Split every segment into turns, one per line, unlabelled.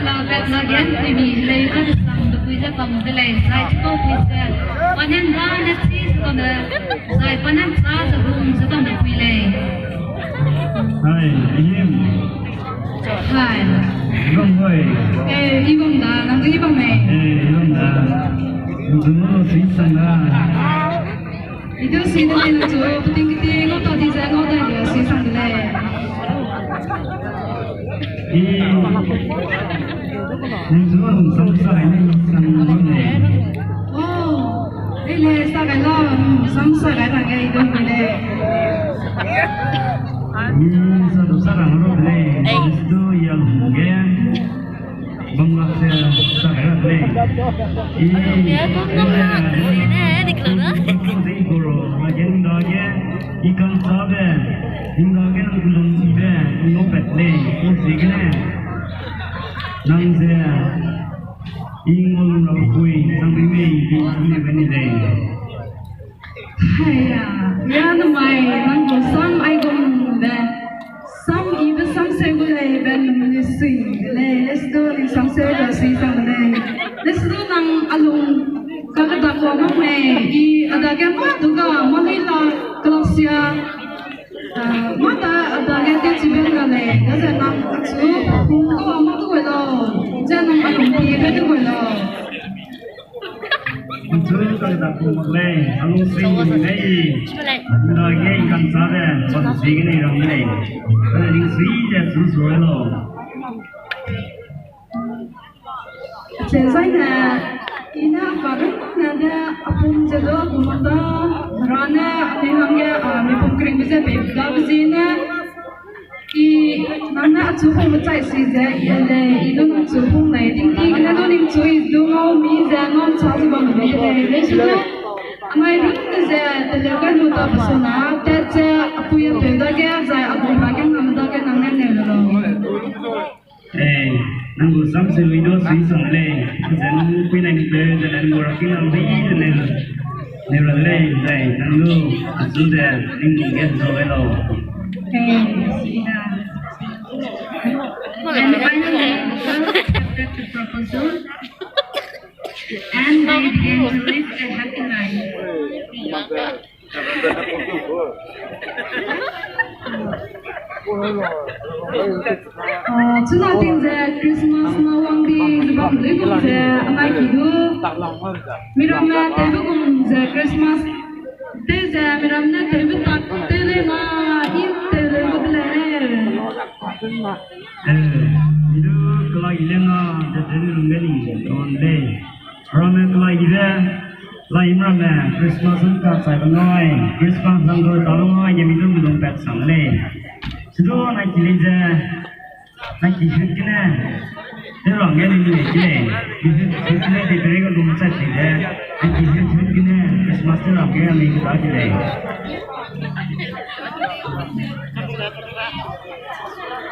là việc là cái thì vì lấy ra được làm được bây giờ cầm cái này sai chứ không bây giờ quan nhân ra nhất gì còn là sai quan nhân ra sẽ luôn sẽ cầm được quy lệ
hai em
hai
vâng rồi
đi vòng đá làm gì vòng này
vâng đá chúng nó suy sang ra
itu sih tu yang tu penting kita ngau tahu di sana ngau tahu dia sih sang le
chúng nó sống sai nên sang này
đây là sao cái lo sống sai cái thằng cái đó cái này
sao tu sao làm rồi đây itu yang gen bangga saya saya đây
dia ngomong lah sini di kelana
Yang dagnya ikan sabe, yang dagnya belum ibe, ngopet le, usigne, nang saya ingol lapui, sambil ini beni le.
Haiya, ya namai nang kosam ai gom le, sam ibe sam segule ben menisi le, lesdo ni sam segule si sam le, lesdo nang alung kalau tak kau mau ni, ada yang mana tu kau Manila, Kelasya, mana ada yang dia cipin kali, ada yang tu, kau mau tu kau, jangan nak alung dia tu kau.
Betul kalau tak kau mau le, alung sing ni, lagi ikan sabe, buat sing ni orang le, kalau yang sing je susah lo.
Biasanya ina baru nada apun jado kumanda rana apihangya mipum kering bisa bebda bezina I nana acuhung macai size yale idun acuhung nai ting ting na do ning chui du ngau mi za ngau cha zu bang me yale lesuna amai rung ze telega lu ta pasona ta cha apuya bebda ge za apu ba ge nam da ge nang ne lo
nang usam sewido sui songle, jangan pinang be, jangan murakin ambi, jangan nerale, nang lu sudah tinggal sovelo.
And finally, accepted the proposal, and they began to live a happy life. Chúng ta tin rằng Christmas nó quang đi bằng lưỡi cùng giờ mai kỳ đu miram na tế với cùng giờ Christmas tế giờ miram na tế với tạc tế lên mà in tế lên một lẽ
itu kalau ilenga jadi nunggu on day ramai kalau ide lain ramai Christmas untuk saya bengai Christmas nanggur kalau ngai yang itu belum pet sangle sudah naik kilija naik kisah kena itu orang yang ini kena kisah di beri kalau macam kena naik kisah kena Christmas tu orang yang ini kita kena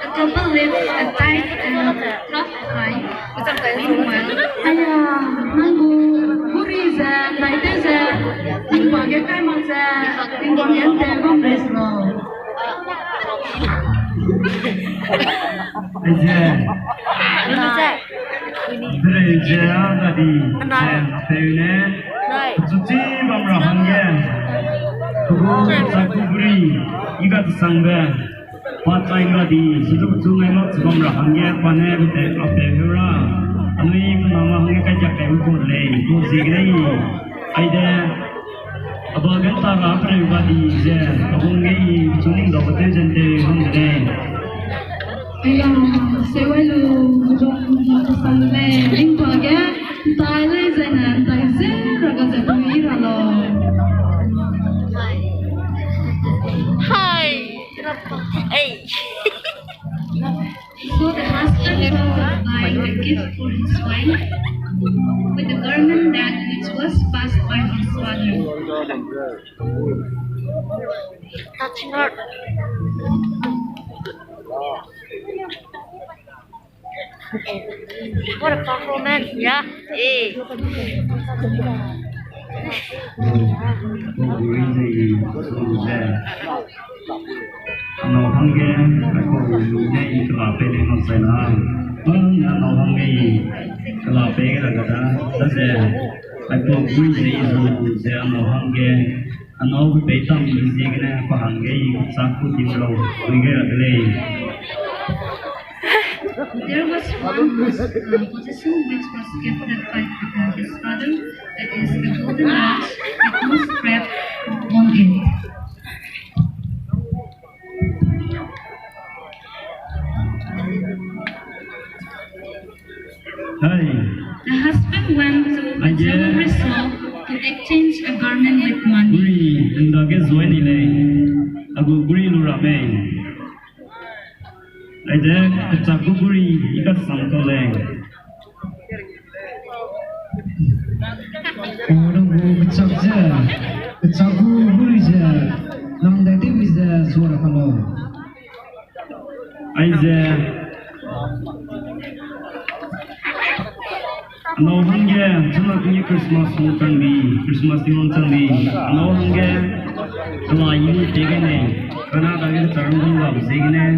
The couple lived a tight and rough life. Meanwhile, nanggu kuriza, naiteza, nanggu kai mangsa, nanggu niente homeless lo.
Bereja tadi, saya cuci bamrahangnya, tubuh saku beri, ikat sangga. Pakai tadi, sudah betul memang sebab rahangnya panen betul apa hura. Anui nama hangnya kajak tempur leh, kursi gini. Ada abagan taraf pribadi je, abang ni suning dapat jende hangnya.
Ayah, sewa lu pesan leh, lingkup aja, tay leh jangan tay raga jadi ralo.
Hai. Hey.
So the husband thought of buying a gift for his wife with a garment that which was passed by his father.
Touching her. What a powerful man. Yeah. Hey.
Nó không nghe, phải có người nghe cái là bên nó sai là Anh nói hàng cái là bé là cái đó, đó là anh có vui gì rồi, sẽ anh nói hàng cái anh nói với bé tâm gì cái này có hàng cái sáng của tim lâu, vui cái là cái này.
There was one possession which was gifted by his father, that is the golden watch with no strap on it.
Hey.
The husband went to a jewelry shop to exchange a garment with money.
Guri, anh nói cái dối này này, anh có guri luôn rồi mày. Ai đấy, cái chắc có guri, cái sang câu lên.
Orang bercak je, bercak guru je, nang dah tiba je suara kalau.
Ai đấy, anh hàng cái, chúng ta cũng Christmas muốn trang đi, Christmas thì muốn trang đi, anh hàng cái, là những cái này, cái nào cái trang cũng làm gì cái này,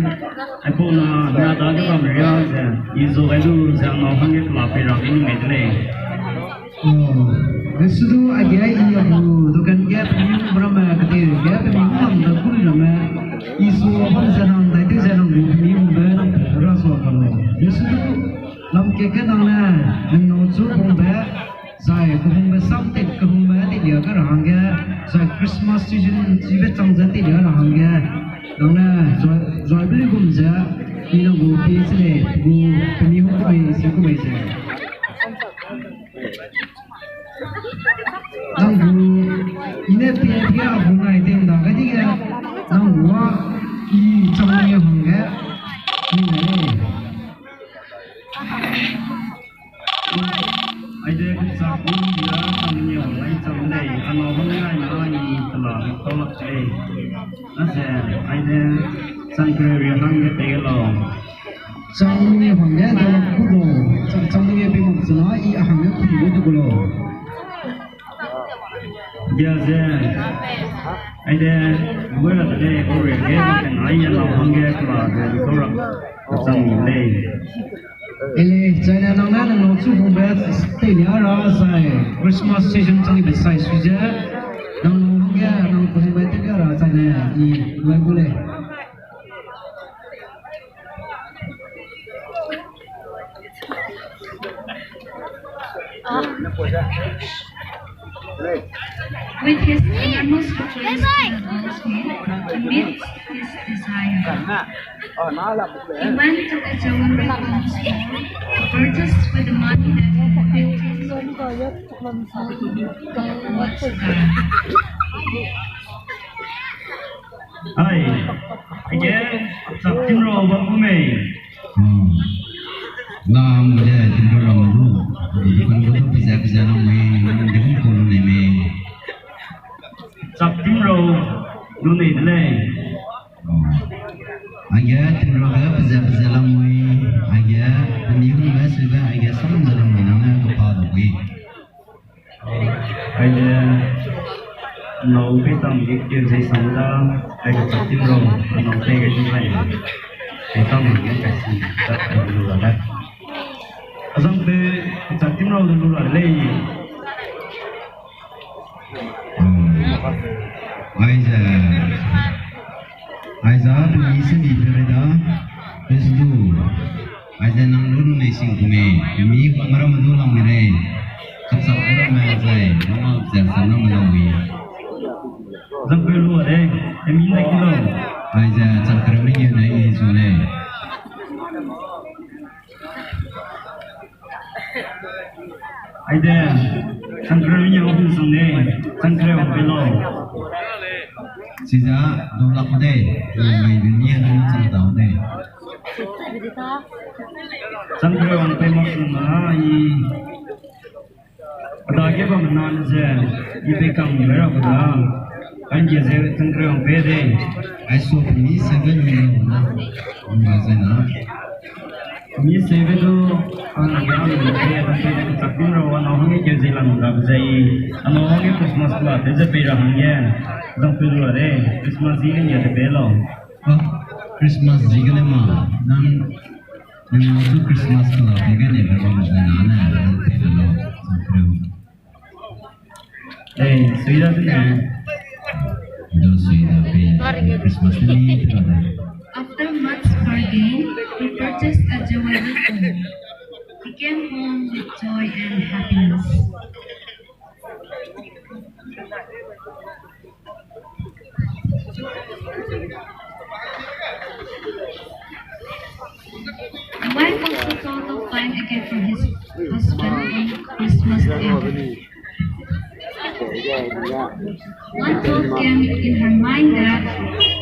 ai phụ là nhà đó cái làm gì á, ý dù cái dù rằng anh hàng cái là phải làm những cái này.
Resudu aja iya bu, tukan dia penyung berapa ketir, dia penyung ham dah pun nama isu apa senang, tapi senang bu penyung beram rasa kalau. Resudu lam keke nang na, nang tu pun be, saya pun be sampai pun be tidak ke rahangga, saya Christmas season siapa cangzat tidak rahangga, nang na joy beli gumja, ini bu pisne, bu penyung tu be siapa be je. Nang bu ini pihak bunga itu dah kaji ke, nang buah ini cangnya hangga, ini ni.
Ai đấy cái chắc cũng nhớ trong nhiều lấy trong này, anh nói hôm nay nói gì là tôi lập đây, nó sẽ ai đấy sang cái việc hàng cái tiền lòng.
Cangnya hangga dalam kudo, cangnya pemang sana i hangga kudo kudo.
Giờ ai đấy bữa là đây có việc cái ai nhận lòng hàng cái là tôi lập trong nhiều đây.
Ele China nang na nang su hong bet stay ni ara sai Christmas season changi bet sai suja nang hong ya nang hong bet ke ara China I luai bule.
With his enormous request to the goldsmith to meet his desire, he went to the jewelry store to purchase with the money that he had his gold watch guard.
Ai đấy sắp tin rồi vẫn của mình.
Làm để tin rồi làm luôn, vì con có bây giờ nó mình đứng cùng này mình.
Sắp tin rồi luôn này đây.
Anh tin rồi bây giờ làm mình, anh nếu như bây giờ anh sống giờ làm mình nó có bao nhiêu vị.
Ai nấu cái tầm cái chuyện gì sống ra, ai sắp tin rồi nấu cái gì này, cái tầm cái gì rất là nhiều là đấy. Rằng thế sắp tin rồi luôn là lấy.
Ai giờ tôi xin đi về đó, bây giờ ai giờ nang luôn này xin của mình không mà làm luôn làm này, sắp sắp cũng mà vậy, nó mà giờ sắp nó mà làm gì.
Rằng cái luôn ở đây, em nhìn thấy cái đâu?
Ai giờ sắp cái mấy người này rồi này.
Ai đây, sang cái mấy người cũng sang đây, sang cái ông bên đó.
Chỉ ra đồ lọc đây, người bên nhiên nó sang tàu đây.
Sang cái ông bên đó là gì? Ở đây cái bọn nó sẽ đi về cam người đó đó. Anh chỉ sẽ sang cái ông về đây.
Ai số mình sẽ cái gì nó mà sẽ nó.
Mình sẽ về đó. Anh làm cái gì vậy? Anh sẽ tập trung rồi. Anh không nghe gì làm làm gì. Anh không nghe Christmas là thế sẽ về ra hàng nhé. Rằng phải rồi đấy. Christmas gì cái gì thì về lo.
Christmas gì cái này mà nhưng mà chút Christmas là cái này phải bằng cái nào này thì là
đây suy ra thế này
đó suy ra cái Christmas này thì là
After much bargaining, he purchased a jewelry phone. He came home with joy and happiness. The wife also thought of buying a gift for his husband on Christmas Eve. One thought came in her mind that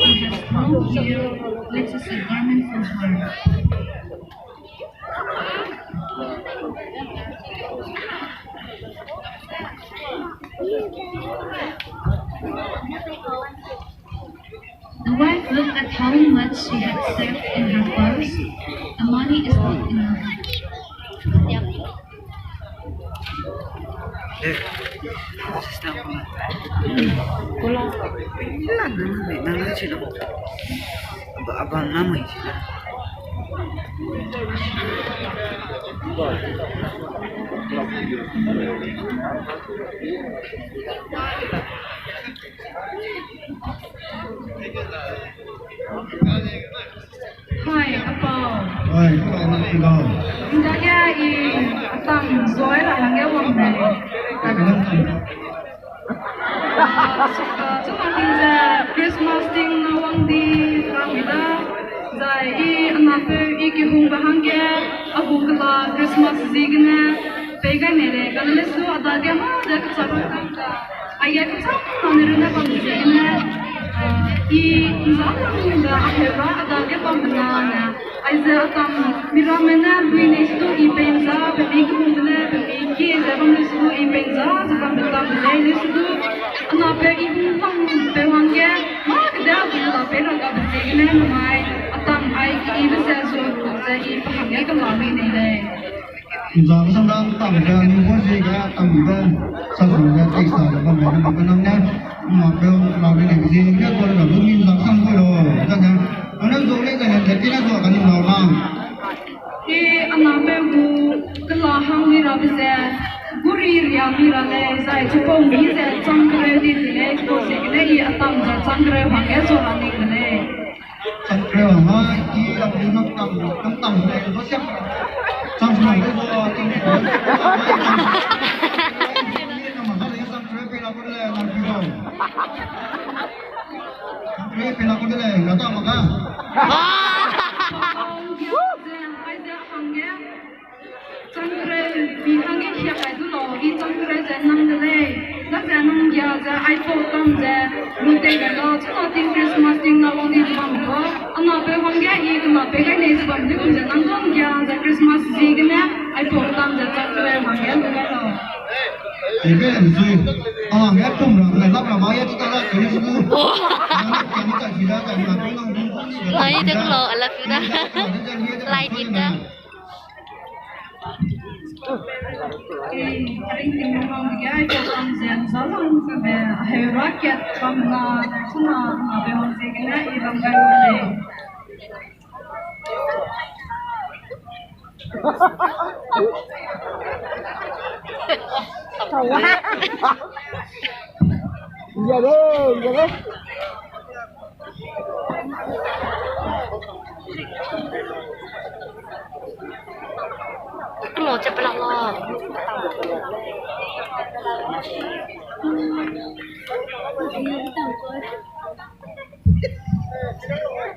he has come here, which is a garment for her. The wife looked at how much she had saved in her purse. The money is not enough. Hi, Apple.
Rồi, các bạn đi rồi.
Chúng ta i tầm dối là cái vòng này.
Các bạn đi.
Chúng ta tin ra Christmas ting na wang di ramida. Zai i anape i ki hung bahang ke abu kala Christmas zigna. Pega nere kanale su adage ma jak sarang ka. Ayat sam maniruna bang zigna. I zamanında aheva adage bambana. Aiza atam miramena luinestu I penza bebiki mundle bebiki zabamnestu I penza zabamda belenestu anape I bang bewange magda bula peraga betegne mai atam ai I besa so za I pahamya kalami nile.
Giờ cái xong đang tầm cái những cái gì cái tầm cái sau rồi cái extra là bằng cái năm nhá mà cái làm cái này cái gì cái con là luôn nhìn rằng xong rồi rồi chắc chắn nó dùng cái này thì cái nó cái nào mà
Ki anape bu kala hang ni ra besa guri ria mi ra le sai chupo mi se changre di le ko se ne I atam za changre hange so ra ni le.
xong rồi nó chỉ là nó tầm này nó xếp xong rồi cái bộ trong cái mà nó lấy xong rồi cái nào cũng là làm gì rồi cái nào cũng là nó tao mà cả
Changre bi hange khia kai du lo I changre je nang de le la ja nang ya ja I po tam je lu te ga lo chho tin Christmas ting na wong ni bang ko ana pe hange I na pe ga ne je bang du je nang dong ya ja Christmas ji ge na I po tam je changre hange lu ga lo
thì cái làm gì nghe chung rồi này lắp là máy chúng ta là cái gì cũng cái này chỉ là cái mà cái nó
Lấy tiếng lộ là phía đó. Lại đi đó.
Kering ting bang ya I po tam je zalang ka be he rakyat bang na chuna na be hon ji ge na I bang ga le.
Cái lộ chụp lòng lo.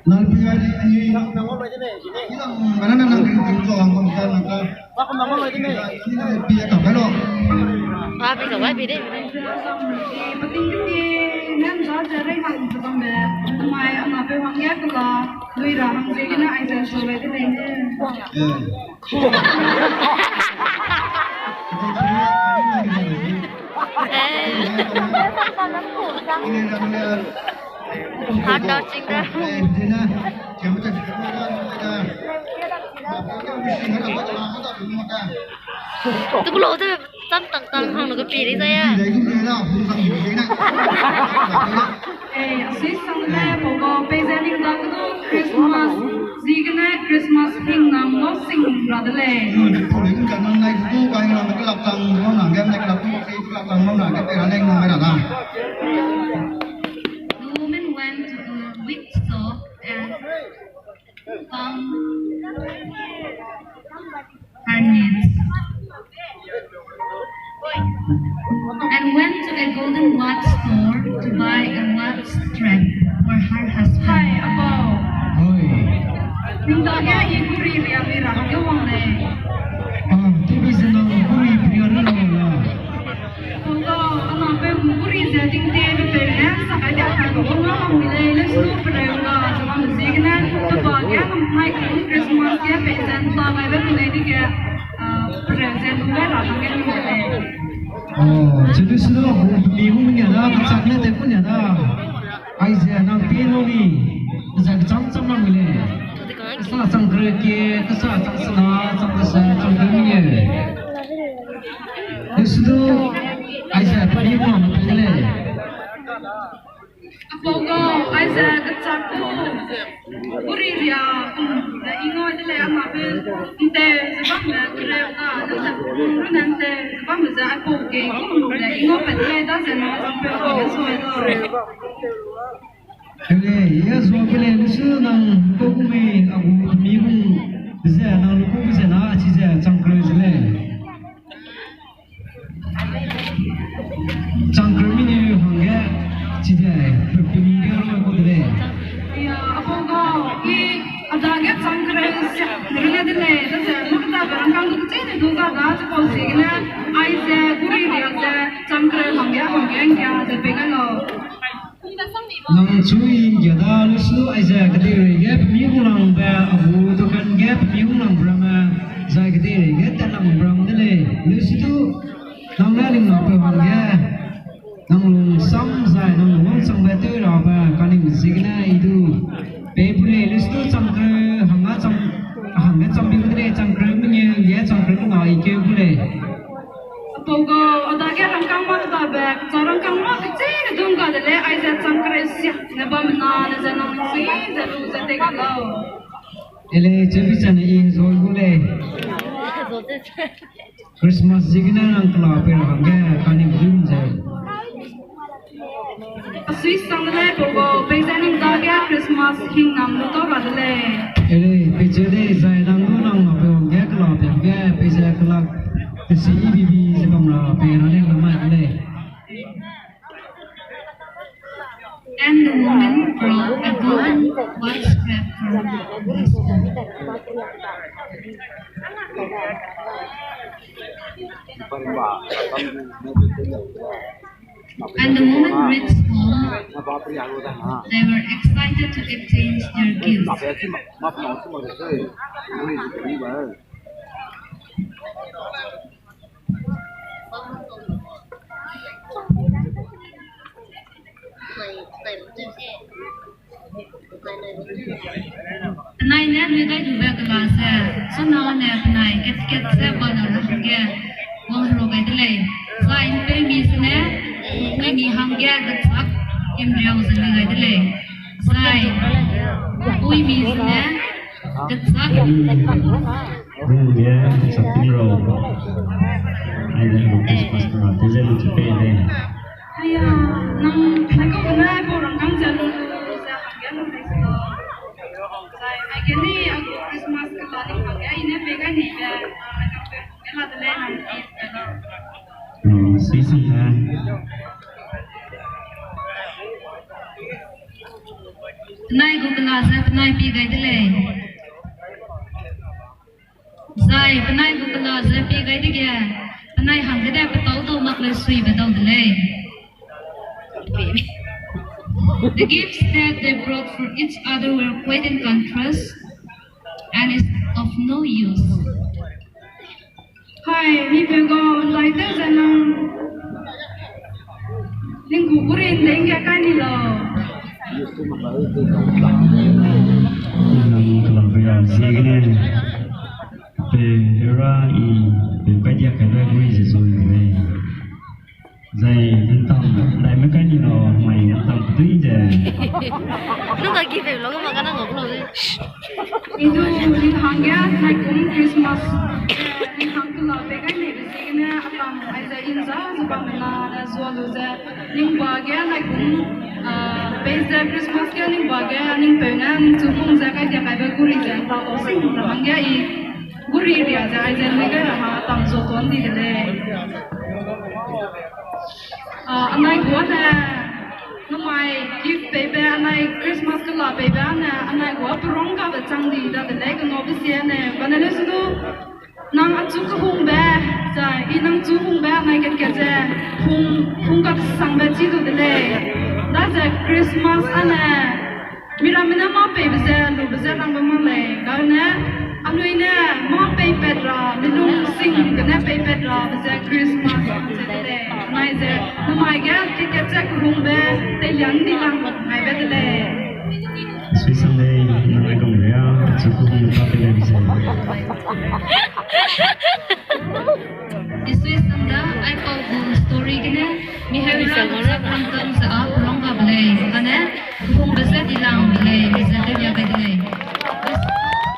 Nang piyari ini nang mana nang kering so ang kon nang ka ba kon nang ini piya ka ba lo
Ba bây giờ quay về đây.
Pating kiti nan za ja rai hang sa bang be mai ama pe hang ya ka lui ra hang se na ai sa so ve de ne
Hot dog chính ra. Tôi có lộ thế tâm tầng tầng không được cái gì đấy à.
si sang le po ko pe za ning da ko Christmas ji ge na Christmas hình nam nó sinh ra đấy.
Thủ lĩnh cả năm nay tu quay là cái lọc tầng không làm game này cái lọc không cái lọc tầng không làm cái này lên là cái đặt làm.
The woman went to a wheat store and found her needs, and went to a golden watch store to buy a watch strap for her
Hai
husband.
apa?
Ôi,
Nhưng đó cái ibu riri ami ra cái wang này.
thế bây giờ nó vui bây giờ nó là
Kalau anak pe ibu riri ting te pe pe ya sakai dia akan kau ngomong milai le suruh perengga sama musik na tu bahagia mai Christmas dia pe Santa mai pe milai di ke present tu lah orang yang milai.
jadi sudah bingung ya dah, sakit tu pun ya dah. Aisyah nak piano ni, saya cam nak milih. Kesah cam kerja, kesah cam senang, cam kesah cam dunia. Sudah Aisyah pergi mana milih?
Apa kau Aisyah kecak tu buri dia ingat je lah anak pe inte sebab le perengga tu nanti sebab masa aku ke le ingat pada dah sana sampai aku sesuai tu.
Kali ya soalnya ni sudah kau kumi aku bingung. Bisa nak lupa bisa nak cija cam kerja le. Cam kerja ni hangga cija perpindah orang aku deh.
Ya, apa kau ini ada ke sangkre nernya dile, tapi mukta barang tu kecil itu kan dah cukup sih na. Aisyah buri dia je sangkre hangga tapi kalau
Nang chui jada lusu Aisyah kediri ya peminggu lang ba aku tu kan ya peminggu lang berama saya kediri ya tanam berama dele lusu tu nang laling apa hangga nang lung sam saya nang lung sam betul lah ba kaning musikna itu pebule lusu tu cangkre hangga cam bingung dele cangkre punya ya cangkre tu ngai ke bule.
Pogo ada ke rangkang mat da be orang kang mat kecil itu enggak ada le Aisyah sangkre sih neba mana na jangan sih zaru zate kalau
Ele cepi sana ini soal bule. Christmas jigna nang kelapa hangga kaning belum saya.
Swiss sang le pogo pesan da ke Christmas hing nam tu ada le
Ele pejade saya nang apa hangga kelapa hangga pejade kelap. Tesi bibi sebab lah perane lama le.
And the woman brought a golden watch strap for her husband. And the woman reached home. They were excited to exchange their gifts. Này nè, người ta chủ về cái xe, số nào nè, này cái xe bao giờ nó kia, mong rồi cái này, sai cái mi nè, cái mi hàng kia cái sắc, em rêu sẽ người cái này, sai, ui mi nè, cái sắc.
dia satu row. Ada lukis pastor, dia lucu pede.
ayah nang mereka kena orang kang jalan saya hangga nang desa saya ageni aku Christmas kelali hangga ini pegang ni ya mereka pegang ada le nang is
Season lah.
Này cũng là sẽ này bị cái đấy, sai này cũng là sẽ bị cái đấy kìa, này hàng cái đẹp tấu tấu mặc là suy về tấu đấy. The gifts that they brought for each other were quite in contrast and is of no use.
hai ni pegang lai tu jangan ning kuburin ning ke kan ni lo
Kalau berang segini, pera i, perbajak kerja gue sesuai. dày nhân tâm đây mấy cái gì đó mày nhân tâm tí về
lúc mà kịp rồi nó cái nó ngủ rồi
itu di hangga naik Christmas di hangga lah bekai ni bisiknya apa aja inza sebab mana ada zualu je ning bahagia naik beza Christmas ke ning bahagia ning pena ning cukung je kai dia kai berguri je tak osing hangga i guri dia je aja mereka ha tam zoton di dele anai gua na Namai gift baby anai Christmas ke la baby anai gua perong ka bacang di da le ke no bisia ne banale sudu nang acu ke hung ba ja inang chu hung ba anai ke je hung ka sang ba chi du le da ja Christmas ana mira mina ma baby ze lu bisia nang ba ma le ka ne anui ne ma baby pedra minung sing ke ne baby pedra bisia Christmas le mai ze namai ga ke je hung ba te yang di lang mai ba le
suy sang đây nói công nghệ chú cũng như phát cái này rồi
Isu sanda ai kau story kena mi hari sa orang kampung sa long ka balai kana hung besa di lang balai besa de